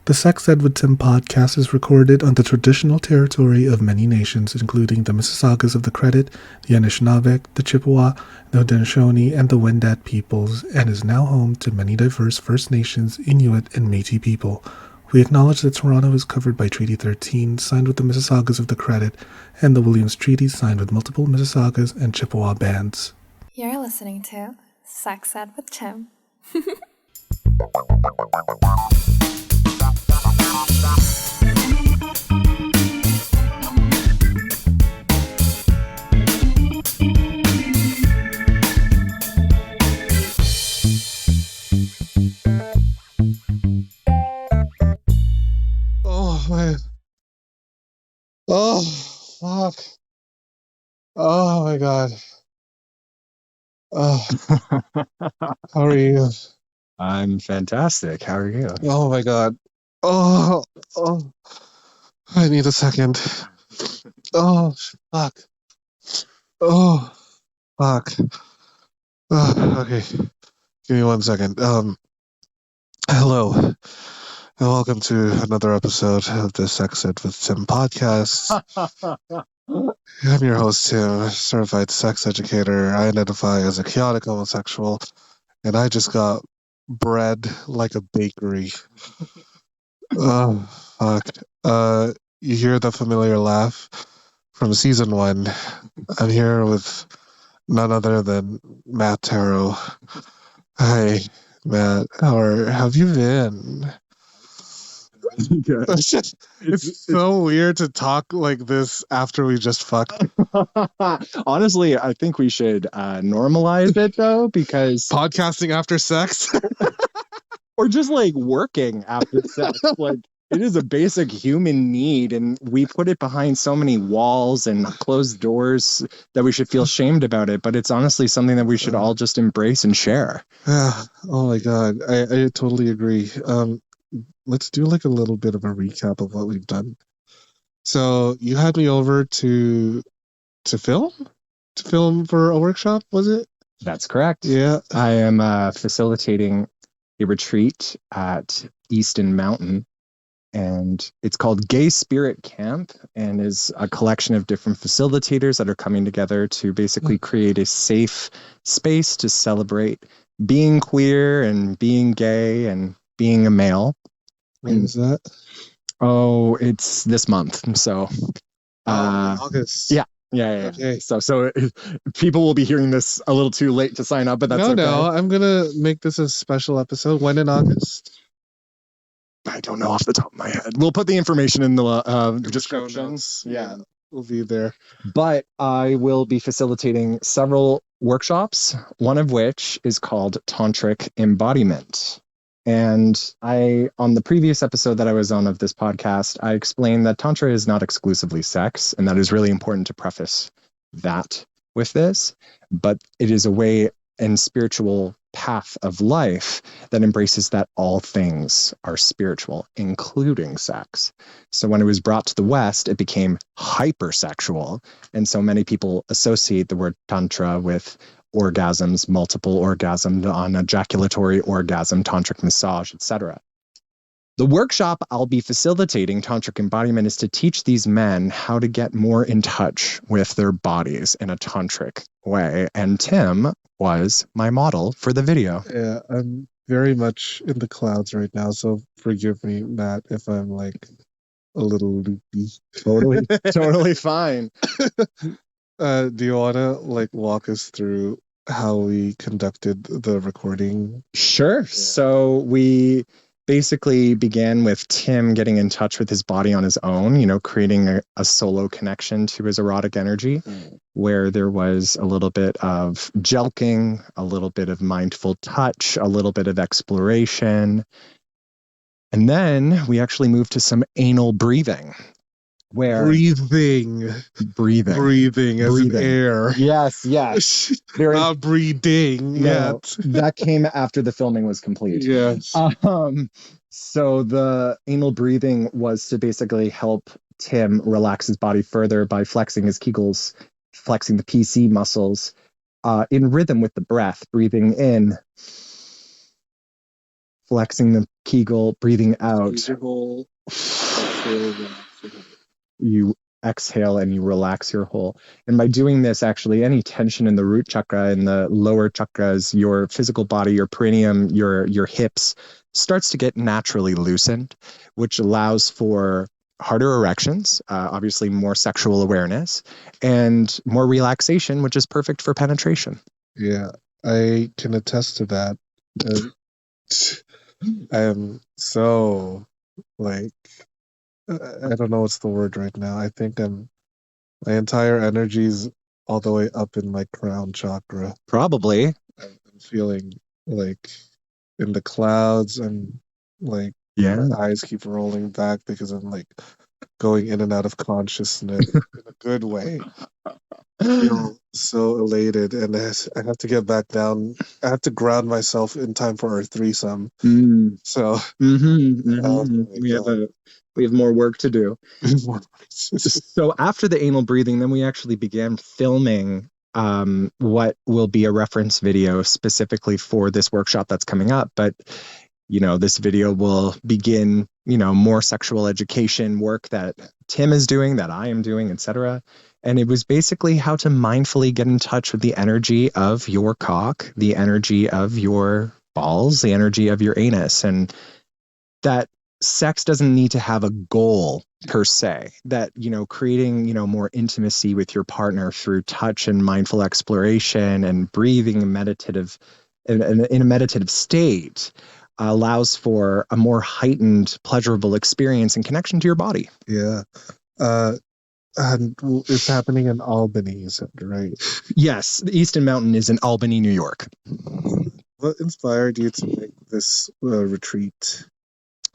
The Sex Ed with Tim podcast is recorded on the traditional territory of many nations, including the Mississaugas of the Credit, the Anishinaabe, the Chippewa, the Haudenosaunee, and the Wendat peoples, and is now home to many diverse First Nations, Inuit, and Métis people. We acknowledge that Toronto is covered by Treaty 13, signed with the Mississaugas of the Credit, and the Williams Treaty, signed with multiple Mississaugas and Chippewa bands. You're listening to Sex Ed with Tim. Oh, fuck. Oh, my God. Oh, how are you? I'm fantastic. How are you? Oh, my God. Oh, I need a second. Oh, fuck. Oh, fuck. Oh, okay. Give me 1 second. Hello, and welcome to another episode of the Sex Ed with Tim podcast. I'm your host, Tim, certified sex educator. I identify as a chaotic homosexual, and I just got bred like a bakery. Oh, fuck. You hear the familiar laugh from season 1. I'm here with none other than Mattarot. Hi, Matt. How have you been? It's so weird to talk like this after we just fucked. Honestly, I think we should normalize it though, because Podcasting after sex? or just like working after sex. Like, it is a basic human need, and we put it behind so many walls and closed doors that we should feel shamed about it. But it's honestly something that we should all just embrace and share. Yeah. Oh my God. I totally agree. Let's do like a little bit of a recap of what we've done. So you had me over to film for a workshop, was it? That's correct. Yeah. I am facilitating a retreat at Easton Mountain, and it's called Gay Spirit Camp, and is a collection of different facilitators that are coming together to basically create a safe space to celebrate being queer and being gay and being a male. When is that? Oh, it's this month. So August. Yeah. Okay. So people will be hearing this a little too late to sign up, but that's okay. No, I'm gonna make this a special episode. When in August? I don't know off the top of my head. We'll put the information in the description. Yeah, we'll be there. But I will be facilitating several workshops, one of which is called Tantric Embodiment. And on the previous episode that I was on of this podcast, I explained that Tantra is not exclusively sex, and that is really important to preface that with this. But it is a way and spiritual path of life that embraces that all things are spiritual, including sex. So when it was brought to the West, it became hypersexual. And so many people associate the word Tantra with orgasms, multiple orgasms, non-ejaculatory orgasm, tantric massage, etc. The workshop I'll be facilitating, Tantric Embodiment, is to teach these men how to get more in touch with their bodies in a tantric way. And Tim was my model for the video. Yeah, I'm very much in the clouds right now, so forgive me, Matt, if I'm like a little loopy. Totally fine. Do you want to like walk us through how we conducted the recording? Sure. Yeah. So we basically began with Tim getting in touch with his body on his own, creating a solo connection to his erotic energy, where there was a little bit of jelqing, a little bit of mindful touch, a little bit of exploration. And then we actually moved to some anal breathing. Breathing as in air. Yes. Not breathing yet. That came after the filming was complete. Yes. So the anal breathing was to basically help Tim relax his body further by flexing his Kegels, flexing the PC muscles, in rhythm with the breath, breathing in, flexing the Kegel, breathing out. Squeeze your whole. Exhale, relax your whole. You exhale and you relax your whole. And by doing this, actually, any tension in the root chakra, in the lower chakras, your physical body, your perineum, your hips, starts to get naturally loosened, which allows for harder erections, obviously more sexual awareness, and more relaxation, which is perfect for penetration. Yeah, I can attest to that. I am so, like, I don't know what's the word right now. I think my entire energy's all the way up in my crown chakra. Probably. I'm feeling like in the clouds. I'm like, Yeah. my eyes keep rolling back because I'm like going in and out of consciousness in a good way. I feel so elated, and I have to get back down. I have to ground myself in time for our threesome. So we have more work to do. more So after the anal breathing, then we actually began filming what will be a reference video specifically for this workshop that's coming up. But this video will begin, more sexual education work that Tim is doing, that I am doing, etc. And it was basically how to mindfully get in touch with the energy of your cock, the energy of your balls, the energy of your anus, and that sex doesn't need to have a goal per se, that, creating, more intimacy with your partner through touch and mindful exploration and breathing and meditative in a meditative state allows for a more heightened, pleasurable experience and connection to your body. Yeah. And it's happening in Albany, you said, right? Yes, the Easton Mountain is in Albany, New York. What inspired you to make this retreat?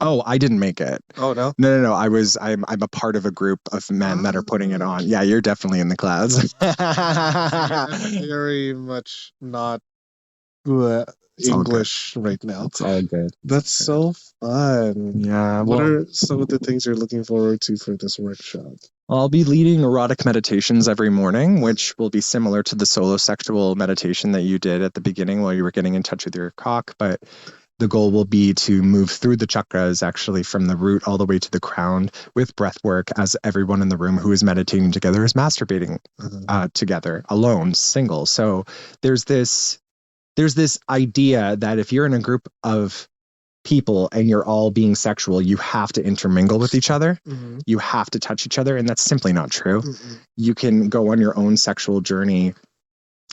Oh, I didn't make it. Oh, no? No. I'm a part of a group of men that are putting it on. Yeah, you're definitely in the clouds. Very much not English right now. It's all good. That's so fun. Yeah. What are some of the things you're looking forward to for this workshop? I'll be leading erotic meditations every morning, which will be similar to the solo sexual meditation that you did at the beginning while you were getting in touch with your cock. But the goal will be to move through the chakras, actually from the root all the way to the crown, with breath work, as everyone in the room who is meditating together is masturbating together, alone, single. So there's this idea that if you're in a group of people and you're all being sexual, you have to intermingle with each other. Mm-hmm. You have to touch each other. And that's simply not true. Mm-hmm. You can go on your own sexual journey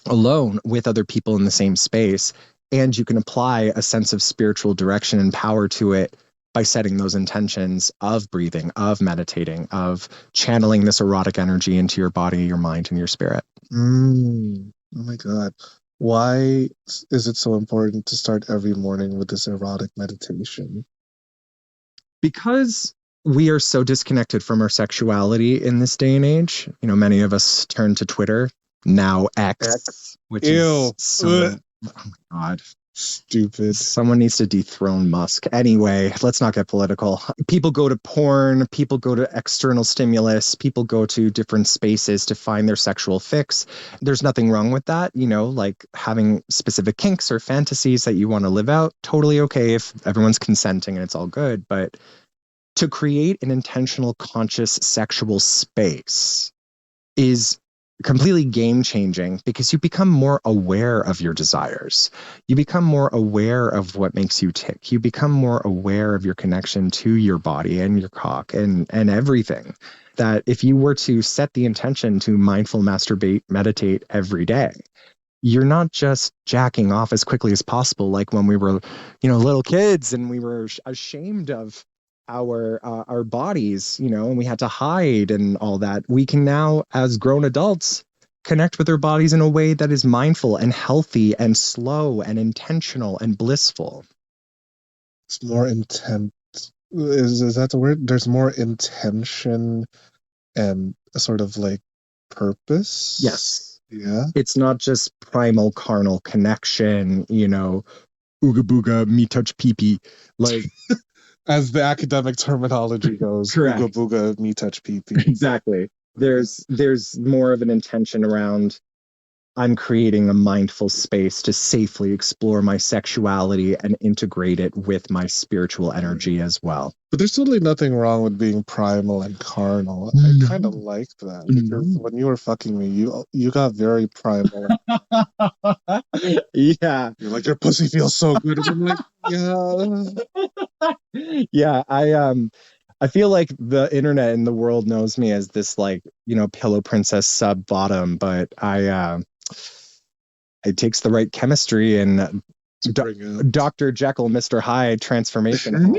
alone with other people in the same space. And you can apply a sense of spiritual direction and power to it by setting those intentions of breathing, of meditating, of channeling this erotic energy into your body, your mind, and your spirit. Oh my God. Why is it so important to start every morning with this erotic meditation? Because we are so disconnected from our sexuality in this day and age. Many of us turn to Twitter, now X. Which Ew. Is so, oh my God. Stupid. Someone needs to dethrone Musk. Anyway, let's not get political. People go to porn, people go to external stimulus, people go to different spaces to find their sexual fix. There's nothing wrong with that, like having specific kinks or fantasies that you want to live out. Totally okay if everyone's consenting and it's all good. But to create an intentional, conscious sexual space is completely game changing, because you become more aware of your desires. You become more aware of what makes you tick. You become more aware of your connection to your body and your cock and everything. That if you were to set the intention to mindful meditate every day, you're not just jacking off as quickly as possible, like when we were, little kids and we were ashamed of our bodies, and we had to hide and all that. We can now, as grown adults, connect with our bodies in a way that is mindful and healthy and slow and intentional and blissful. It's more intent. Is that the word? There's more intention and a sort of like purpose. Yes. Yeah. It's not just primal carnal connection, ooga booga, me touch pee pee, like. As the academic terminology goes, Correct. Ooga booga, me touch pee pee. Exactly. There's more of an intention around I'm creating a mindful space to safely explore my sexuality and integrate it with my spiritual energy as well. But there's totally nothing wrong with being primal and carnal. I kind of liked that because when you were fucking me, you got very primal. Yeah. You're like, your pussy feels so good. And I'm like, yeah. Yeah, I feel like the internet and the world knows me as this like, pillow princess sub bottom, but it takes the right chemistry and Dr. Jekyll, Mr. Hyde transformation.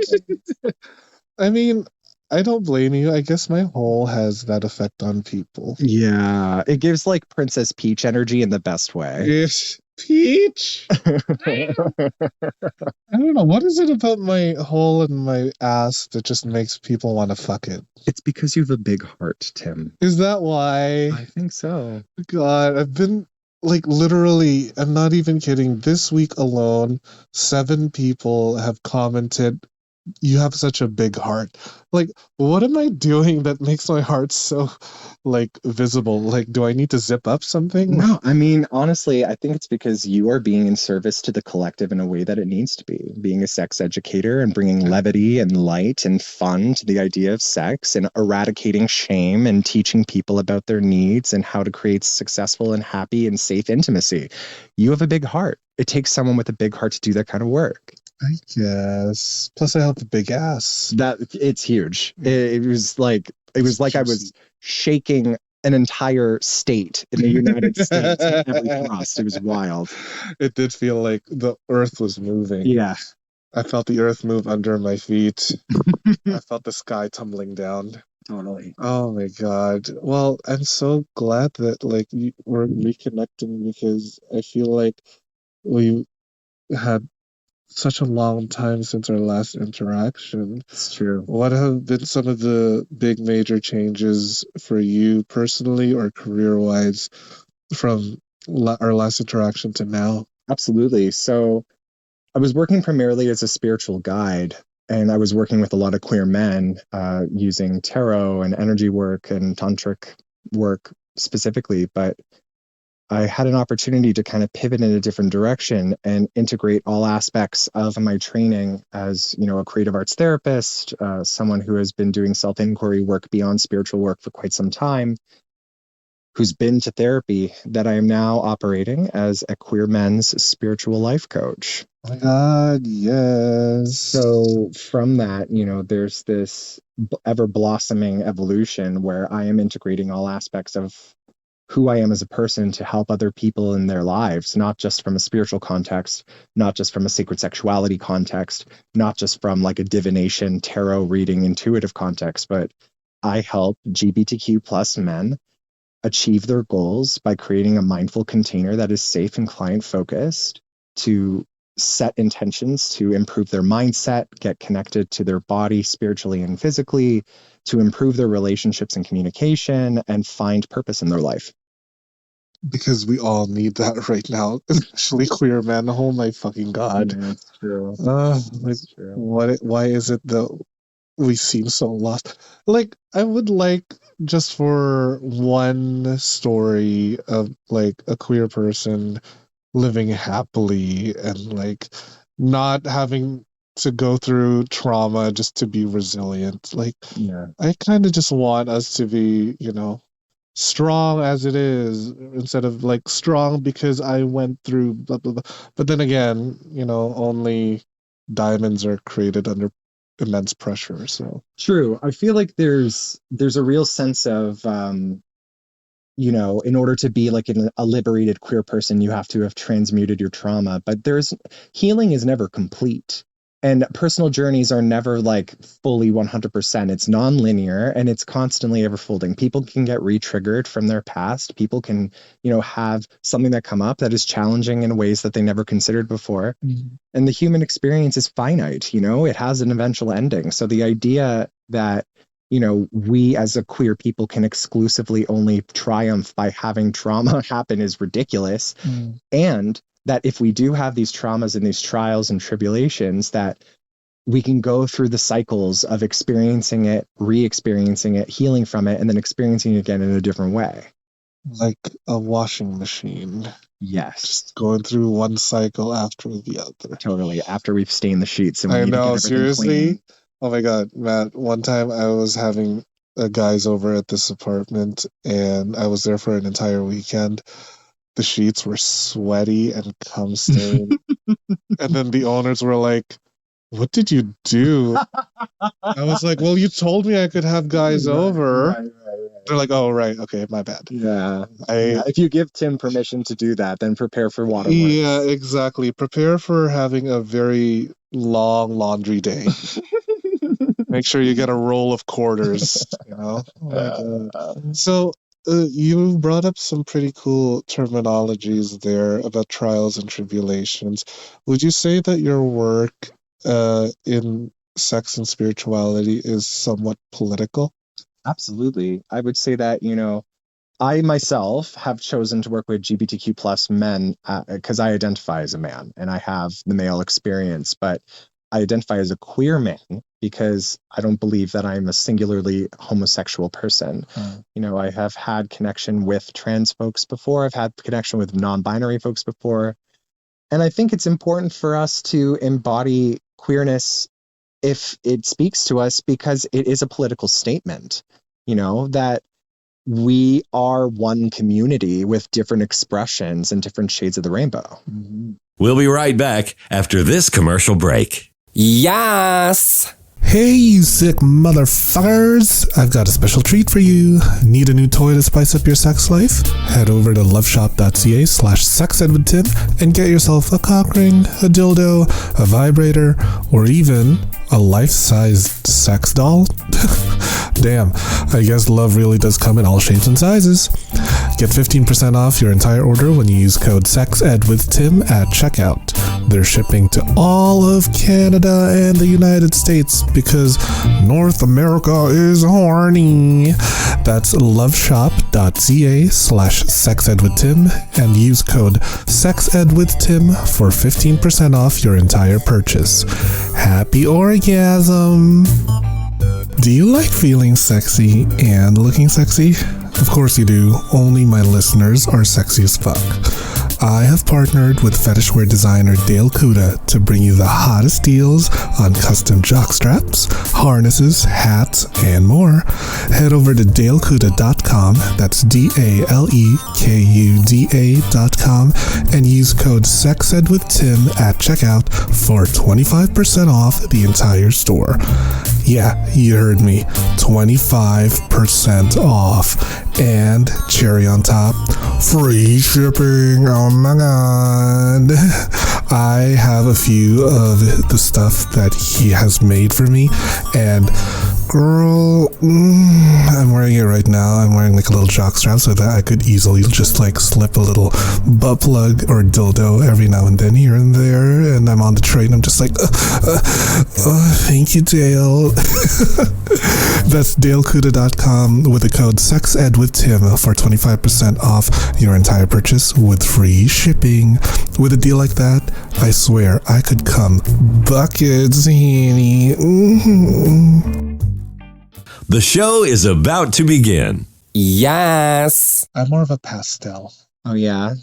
I mean, I don't blame you. I guess my hole has that effect on people. Yeah, it gives like Princess Peach energy in the best way. Yes, Peach. I don't know. What is it about my hole and my ass that just makes people want to fuck it? It's because you have a big heart, Tim. Is that why? I think so. God, I've been like literally, I'm not even kidding. This week alone, 7 people have commented, "You have such a big heart." Like, what am I doing that makes my heart so like visible? Like, do I need to zip up something? No, I mean, honestly, I think it's because you are being in service to the collective in a way that it needs to be. Being a sex educator and bringing levity and light and fun to the idea of sex and eradicating shame and teaching people about their needs and how to create successful and happy and safe intimacy. You have a big heart. It takes someone with a big heart to do that kind of work. I guess. Plus, I have a big ass. That it's huge. It was like I was shaking an entire state in the United States at every thrust. It was wild. It did feel like the earth was moving. Yeah. I felt the earth move under my feet. I felt the sky tumbling down. Totally. Oh my God. Well, I'm so glad that like we're reconnecting because I feel like we had such a long time since our last interaction. It's true. What have been some of the big major changes for you personally or career-wise from our last interaction to now? Absolutely. So I was working primarily as a spiritual guide, and I was working with a lot of queer men using tarot and energy work and tantric work specifically, but I had an opportunity to kind of pivot in a different direction and integrate all aspects of my training as, a creative arts therapist, someone who has been doing self-inquiry work beyond spiritual work for quite some time, who's been to therapy, that I am now operating as a queer men's spiritual life coach. Oh my God, yes. So from that, there's this ever blossoming evolution where I am integrating all aspects of who I am as a person to help other people in their lives, not just from a spiritual context, not just from a sacred sexuality context, not just from like a divination, tarot reading, intuitive context, but I help LGBTQ plus men achieve their goals by creating a mindful container that is safe and client focused to set intentions to improve their mindset, get connected to their body spiritually and physically, to improve their relationships and communication, and find purpose in their life. Because we all need that right now, especially queer men. Oh my fucking God. Yeah, that's true. That's true. Why is it that we seem so lost? Like, I would like just for one story of like a queer person living happily and like not having to go through trauma just to be resilient. Like, Yeah. I kind of just want us to be, strong as it is instead of like strong because I went through blah blah blah. But then again, only diamonds are created under immense pressure. So True. I feel like there's a real sense of in order to be like a liberated queer person, you have to have transmuted your trauma. But healing is never complete. And personal journeys are never like fully 100%. It's non-linear and it's constantly ever folding. People can get re-triggered from their past. People can, have something that come up that is challenging in ways that they never considered before. Mm-hmm. And the human experience is finite, it has an eventual ending. So the idea that we as a queer people can exclusively only triumph by having trauma happen is ridiculous. Mm. And that if we do have these traumas and these trials and tribulations, that we can go through the cycles of experiencing it, re-experiencing it, healing from it, and then experiencing it again in a different way. like a washing machine, Yes, going through one cycle after the other. totally. After we've stained the sheets and we I need to get know, everything seriously. clean. Oh my God, Matt. One time I was having guys over at this apartment, and I was there for an entire weekend. The sheets were sweaty and cum stained, and then the owners were like, "What did you do?" I was like, "Well, you told me I could have guys over." Right. They're like, "Oh, right, okay, my bad." Yeah. If you give Tim permission to do that, then prepare for waterworks. Yeah, exactly. Prepare for having a very long laundry day. Make sure you get a roll of quarters, you know? Oh my God. So, you brought up some pretty cool terminologies there about trials and tribulations. Would you say that your work in sex and spirituality is somewhat political? Absolutely. I would say that, I myself have chosen to work with LGBTQ plus men because I identify as a man and I have the male experience, but I identify as a queer man because I don't believe that I'm a singularly homosexual person. I have had connection with trans folks before. I've had connection with non-binary folks before. And I think it's important for us to embody queerness if it speaks to us because it is a political statement, that we are one community with different expressions and different shades of the rainbow. We'll be right back after this commercial break. Yes! Hey, you sick motherfuckers! I've got a special treat for you. Need a new toy to spice up your sex life? Head over to loveshop.ca/sexedwithtim and get yourself a cock ring, a dildo, a vibrator, or even a life-sized sex doll. Damn, I guess love really does come in all shapes and sizes. Get 15% off your entire order when you use code SEXEDWITHTIM at checkout. They're shipping to all of Canada and the United States because North America is horny. That's loveshop.ca/sexedwithtim and use code SEXEDWITHTIM for 15% off your entire purchase. Happy orgasm! Do you like feeling sexy and looking sexy? Of course you do. Only my listeners are sexy as fuck. I have partnered with fetishwear designer Dale Kuda to bring you the hottest deals on custom jockstraps, harnesses, hats, and more. Head over to dalekuda.com, that's DALEKUDA.com, and use code SEXEDWITHTIM at checkout for 25% off the entire store. Yeah, you heard me. 25% off. And cherry on top, free shipping. Oh my god. I have a few of the stuff that he has made for me, and girl, I'm wearing it right now. I'm wearing like a little jockstrap so that I could easily just like slip a little butt plug or dildo every now and then here and there, and I'm on the train. I'm just like, thank you, Dale. That's dalekuda.com with the code SEXEDWITHTIM for 25% off your entire purchase with free shipping. With a deal like that, I swear I could come buckets, honey. The show is about to begin. Yes! I'm more of a pastel. Oh, yeah?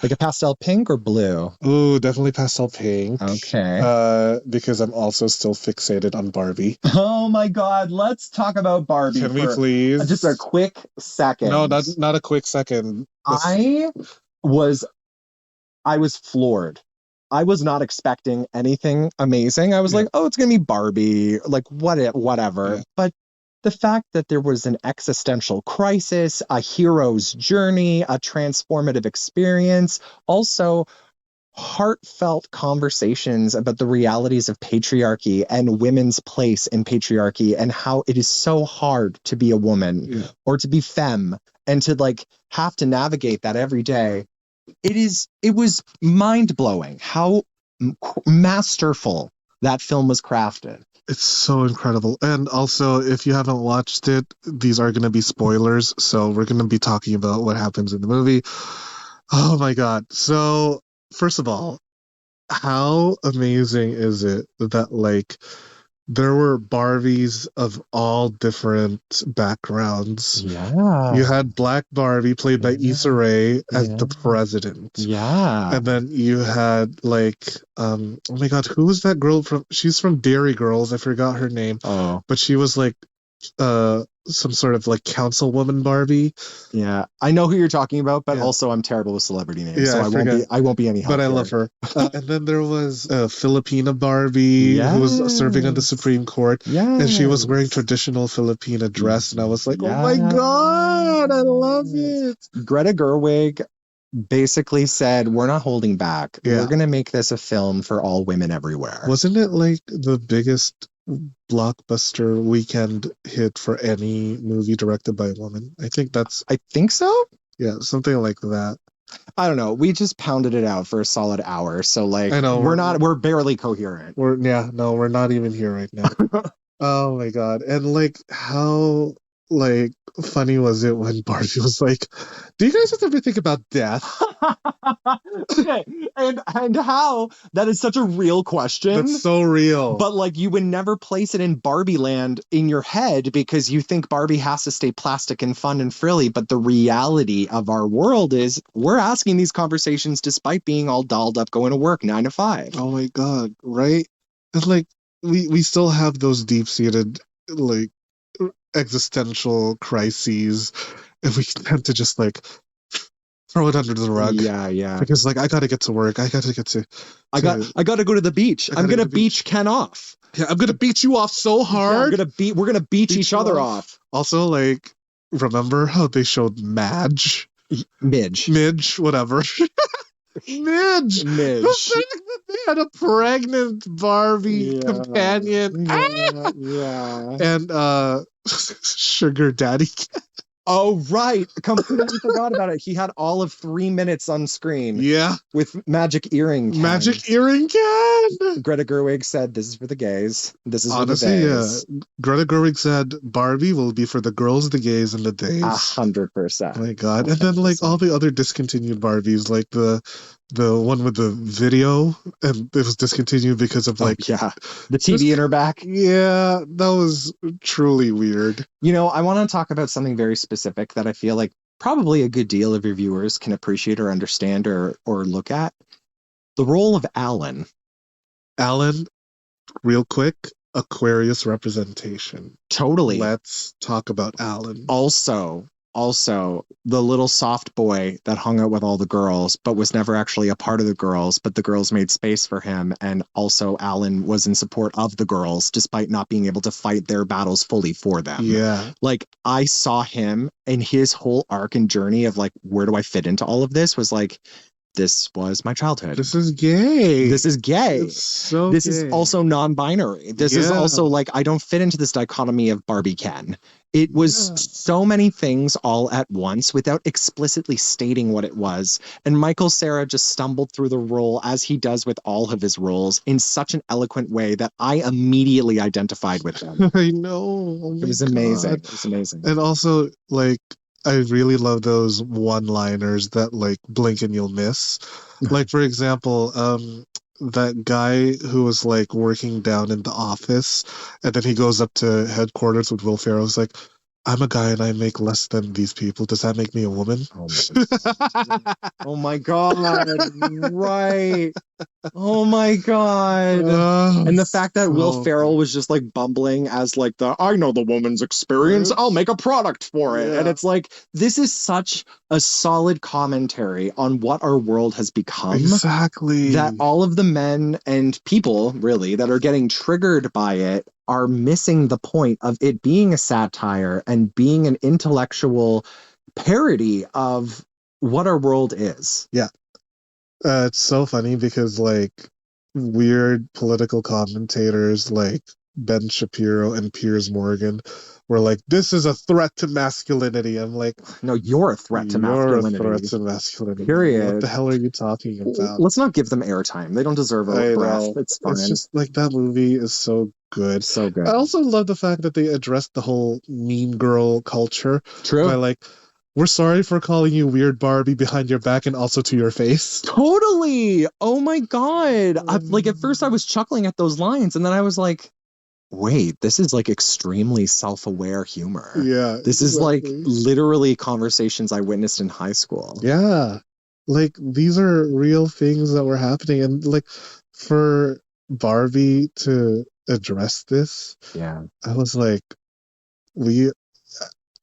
Like a pastel pink or blue? Ooh, definitely pastel pink. Okay. Because I'm also still fixated on Barbie. Oh my god, let's talk about Barbie. Can we please? Just a quick second. No, not a quick second. I was floored. I was not expecting anything amazing. I was like, oh, it's going to be Barbie, like whatever. Yeah. But the fact that there was an existential crisis, a hero's journey, a transformative experience, also heartfelt conversations about the realities of patriarchy and women's place in patriarchy and how it is so hard to be a woman or to be femme and to like have to navigate that every day. It was mind-blowing how masterful that film was crafted. It's so incredible. And also, if you haven't watched it, these are going to be spoilers. So we're going to be talking about what happens in the movie. Oh my God. So first of all, how amazing is it that like there were Barbies of all different backgrounds. Yeah. You had Black Barbie played by Issa Rae as the president. Yeah. And then you had like oh my god, who was that girl from? She's from Dairy Girls. I forgot her name. Oh. But she was like some sort of like councilwoman Barbie. Yeah. I know who you're talking about, but Yeah. also I'm terrible with celebrity names. Yeah, So I won't be any help. But I here. love her. And then there was Filipina Barbie who was serving on the Supreme Court. Yeah. And she was wearing traditional Filipina dress. And I was like, oh my Yes. god, I love it. Greta Gerwig basically said, we're not holding back. Yeah. We're going to make this a film for all women everywhere. Wasn't it like the biggest blockbuster weekend hit for any movie directed by a woman? I think so. Yeah, something like that. I don't know. We just pounded it out for a solid hour. So like, I know, we're barely coherent. We're not even here right now. Oh my god. And like how like funny was it when Barbie was like, do you guys just ever think about death? Okay. And how that is such a real question. That's so real. But like you would never place it in Barbie land in your head because you think Barbie has to stay plastic and fun and frilly. But the reality of our world is we're asking these conversations despite being all dolled up going to work 9 to 5. Oh my god, right? And like we still have those deep-seated like existential crises, and we tend to just like throw it under the rug. Yeah. Because like I gotta get to work. I gotta get to. I gotta go to the beach. I'm gonna beach Ken off. Yeah, I'm gonna beat you off so hard. Yeah, we're gonna beach each other off. Also, like, remember how they showed Midge, whatever. Midge. The fact that they had a pregnant Barbie companion. Yeah. And Sugar Daddy. Oh, right. Completely forgot about it. He had all of 3 minutes on screen. Yeah. With Magic Earring Ken. Magic Earring Ken. Greta Gerwig said, this is for the gays. This is honestly, for the gays. Yeah. Greta Gerwig said Barbie will be for the girls, the gays, and the days. 100%. Oh my god. And then like all the other discontinued Barbies, like the one with the video, and it was discontinued because of like the TV in her back. Yeah, that was truly weird. You know, I want to talk about something very specific that I feel like probably a good deal of your viewers can appreciate or understand or look at. The role of Alan. Alan, real quick, Aquarius representation. Totally. Let's talk about Alan. Also, the little soft boy that hung out with all the girls, but was never actually a part of the girls, but the girls made space for him. And also Alan was in support of the girls, despite not being able to fight their battles fully for them. Yeah. Like I saw him and his whole arc and journey of like, where do I fit into all of this was like, this was my childhood. This is gay. This is gay. It's so this gay. is also non-binary. This is also like, I don't fit into this dichotomy of Barbie Ken. It was so many things all at once without explicitly stating what it was. And Michael Cera just stumbled through the role as he does with all of his roles in such an eloquent way that I immediately identified with him. I know. Oh it was amazing. It was amazing. And also like, I really love those one-liners that like blink and you'll miss. Like for example, that guy who was like working down in the office, and then he goes up to headquarters with Will Ferrell's like, I'm a guy and I make less than these people. Does that make me a woman? Oh my god. Right. Oh my god. And the fact that Will Ferrell was just like bumbling as like I know the woman's experience, I'll make a product for it. And it's like, this is such a solid commentary on what our world has become. Exactly. That all of the men and people really that are getting triggered by it are missing the point of it being a satire and being an intellectual parody of what our world is. Yeah. It's so funny because like weird political commentators like Ben Shapiro and Piers Morgan were like, this is a threat to masculinity. I'm like, no, you're a threat to masculinity. You're a threat to masculinity. Period. What the hell are you talking about? Let's not give them airtime. They don't deserve a breath. It's fine. It's just like that movie is so good. So good. I also love the fact that they addressed the whole mean girl culture. True. By like, we're sorry for calling you weird Barbie behind your back and also to your face. Totally. Oh my god. Like at first I was chuckling at those lines and then I was like, wait, this is like extremely self-aware humor. Yeah. This is like exactly. literally conversations I witnessed in high school. Yeah. Like these are real things that were happening. And like for Barbie to address this, Yeah. I was like, we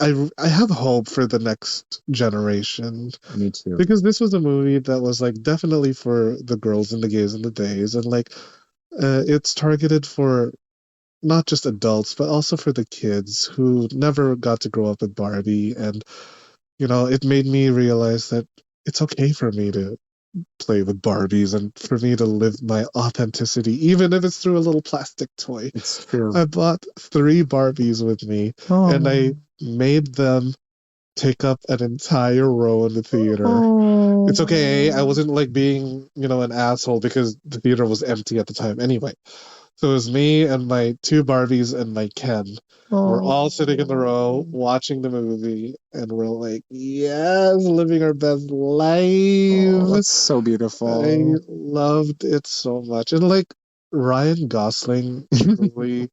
I have hope for the next generation Me too. because this was a movie that was like definitely for the girls and the gays and the days, and like it's targeted for not just adults but also for the kids who never got to grow up with Barbie. And it made me realize that it's okay for me to play with Barbies and for me to live my authenticity, even if it's through a little plastic toy. It's true. I bought 3 Barbies with me, and I made them take up an entire row in the theater. It's okay. I wasn't like being, an asshole because the theater was empty at the time anyway. So it was me and my 2 Barbies and my Ken. We're all sitting in the row watching the movie, and we're like, yes, living our best life. That's so I beautiful. loved it so much. And like Ryan Gosling really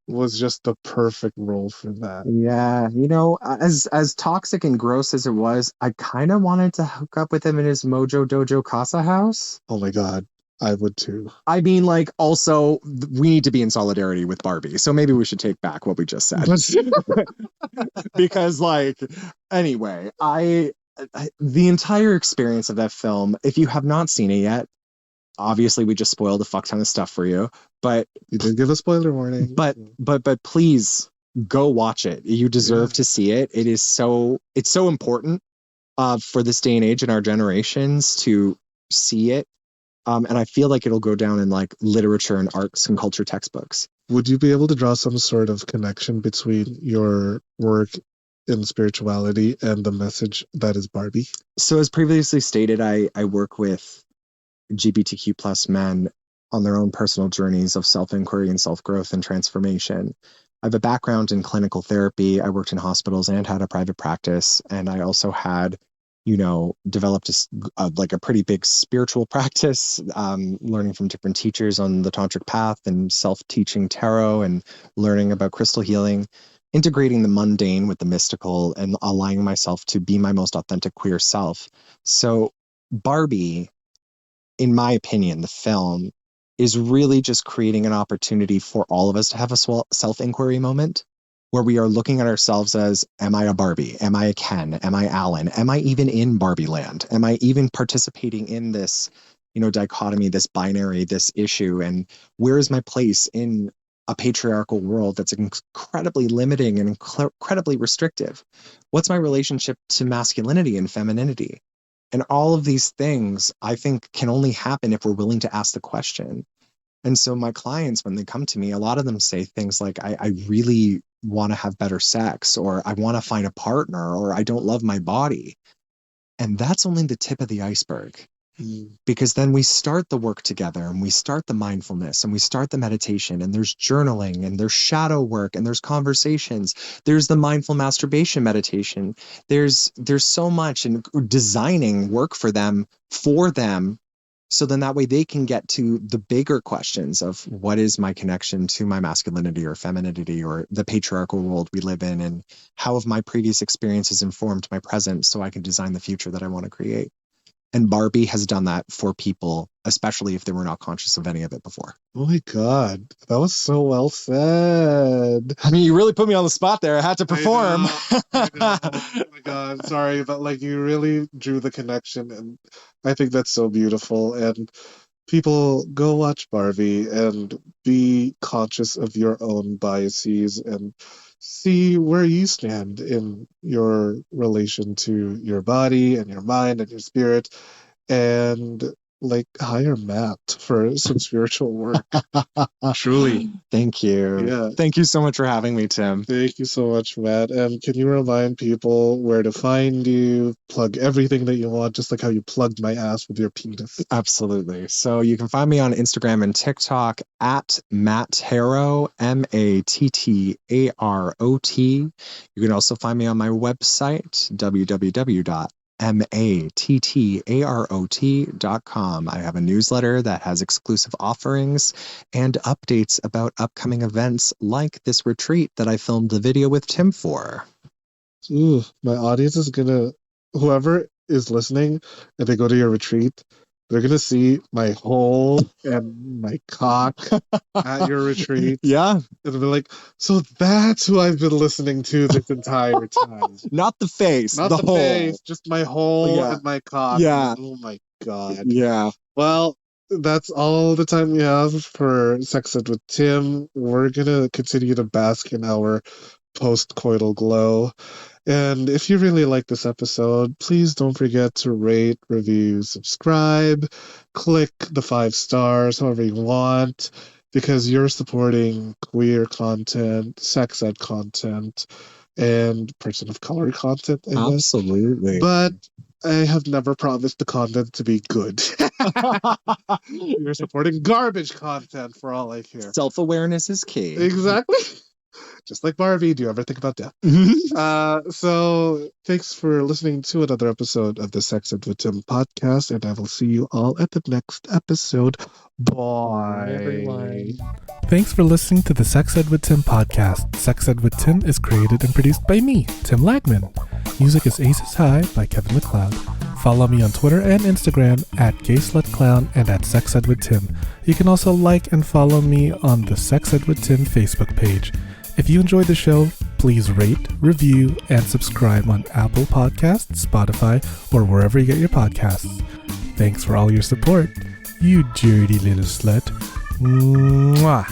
was just the perfect role for that. Yeah, as toxic and gross as it was, I kind of wanted to hook up with him in his Mojo Dojo Casa house. Oh my God, I would too. I mean, like, also, we need to be in solidarity with Barbie, so maybe we should take back what we just said. Because, like, anyway, the entire experience of that film, if you have not seen it yet, obviously we just spoiled a fuck ton of stuff for you, but You did give a spoiler warning. but please go watch it. You deserve Yeah. to see it. It's so important for this day and age in our generations to see it. And I feel like it'll go down in like literature and arts and culture textbooks. Would you be able to draw some sort of connection between your work in spirituality and the message that is Barbie? So as previously stated, I work with LGBTQ plus men on their own personal journeys of self-inquiry and self-growth and transformation. I have a background in clinical therapy. I worked in hospitals and had a private practice. And I also had, developed a pretty big spiritual practice, learning from different teachers on the tantric path and self-teaching tarot and learning about crystal healing, integrating the mundane with the mystical and allowing myself to be my most authentic queer self. So Barbie, in my opinion, the film is really just creating an opportunity for all of us to have a self-inquiry moment where we are looking at ourselves as, am I a Barbie? Am I a Ken? Am I Alan? Am I even in Barbie land? Am I even participating in this, dichotomy, this binary, this issue? And where is my place in a patriarchal world that's incredibly limiting and incredibly restrictive? What's my relationship to masculinity and femininity? And all of these things, I think, can only happen if we're willing to ask the question. And so my clients, when they come to me, a lot of them say things like, I really want to have better sex, or I want to find a partner, or I don't love my body. And that's only the tip of the iceberg. Because then we start the work together, and we start the mindfulness, and we start the meditation, and there's journaling, and there's shadow work, and there's conversations. There's the mindful masturbation meditation. There's so much, and designing work for them, so then that way they can get to the bigger questions of what is my connection to my masculinity or femininity or the patriarchal world we live in, and how have my previous experiences informed my present so I can design the future that I want to create. And Barbie has done that for people, especially if they were not conscious of any of it before. Oh my God, that was so well said. I mean, you really put me on the spot there. I had to perform. I know. Oh my God, sorry, but like you really drew the connection, and I think that's so beautiful. And people, go watch Barbie and be conscious of your own biases and see where you stand in your relation to your body and your mind and your spirit, and like hire Matt for some spiritual work. Truly. Thank you. Yeah. Thank you so much for having me, Tim. Thank you so much, Matt. And can you remind people where to find you, plug everything that you want, just like how you plugged my ass with your penis? Absolutely. So you can find me on Instagram and TikTok at Mattarot, Mattarot. You can also find me on my website, www.embodies.com. mattarot.com. I have a newsletter that has exclusive offerings and updates about upcoming events like this retreat that I filmed the video with Tim for. Ooh, my audience is gonna, whoever is listening and they go to your retreat, they're gonna see my hole and my cock at your retreat. Yeah. It'll be like, so that's who I've been listening to this entire time. Not the face, Not the the hole. face, just my hole Yeah. and my cock. Yeah. Oh my God. Yeah. Well, that's all the time we have for Sex Ed with Tim. We're gonna continue to bask in our post-coital glow. And if you really like this episode, please don't forget to rate, review, subscribe, click the 5 stars, however you want, because you're supporting queer content, sex ed content, and person of color content, I guess. Absolutely. But I have never promised the content to be good. You're supporting garbage content for all I care. Self-awareness is key. Exactly. Just like Barbie, do you ever think about death? So thanks for listening to another episode of the Sex Ed with Tim podcast, and I will see you all at the next episode. Bye, everyone. Thanks for listening to the Sex Ed with Tim podcast. Sex Ed with Tim is created and produced by me, Tim Lagman. Music is Aces High by Kevin MacLeod. Follow me on Twitter and Instagram at GaySlutClown and at Sex Ed with Tim. You can also like and follow me on the Sex Ed with Tim Facebook page. If you enjoyed the show, please rate, review, and subscribe on Apple Podcasts, Spotify, or wherever you get your podcasts. Thanks for all your support, you dirty little slut. Mwah.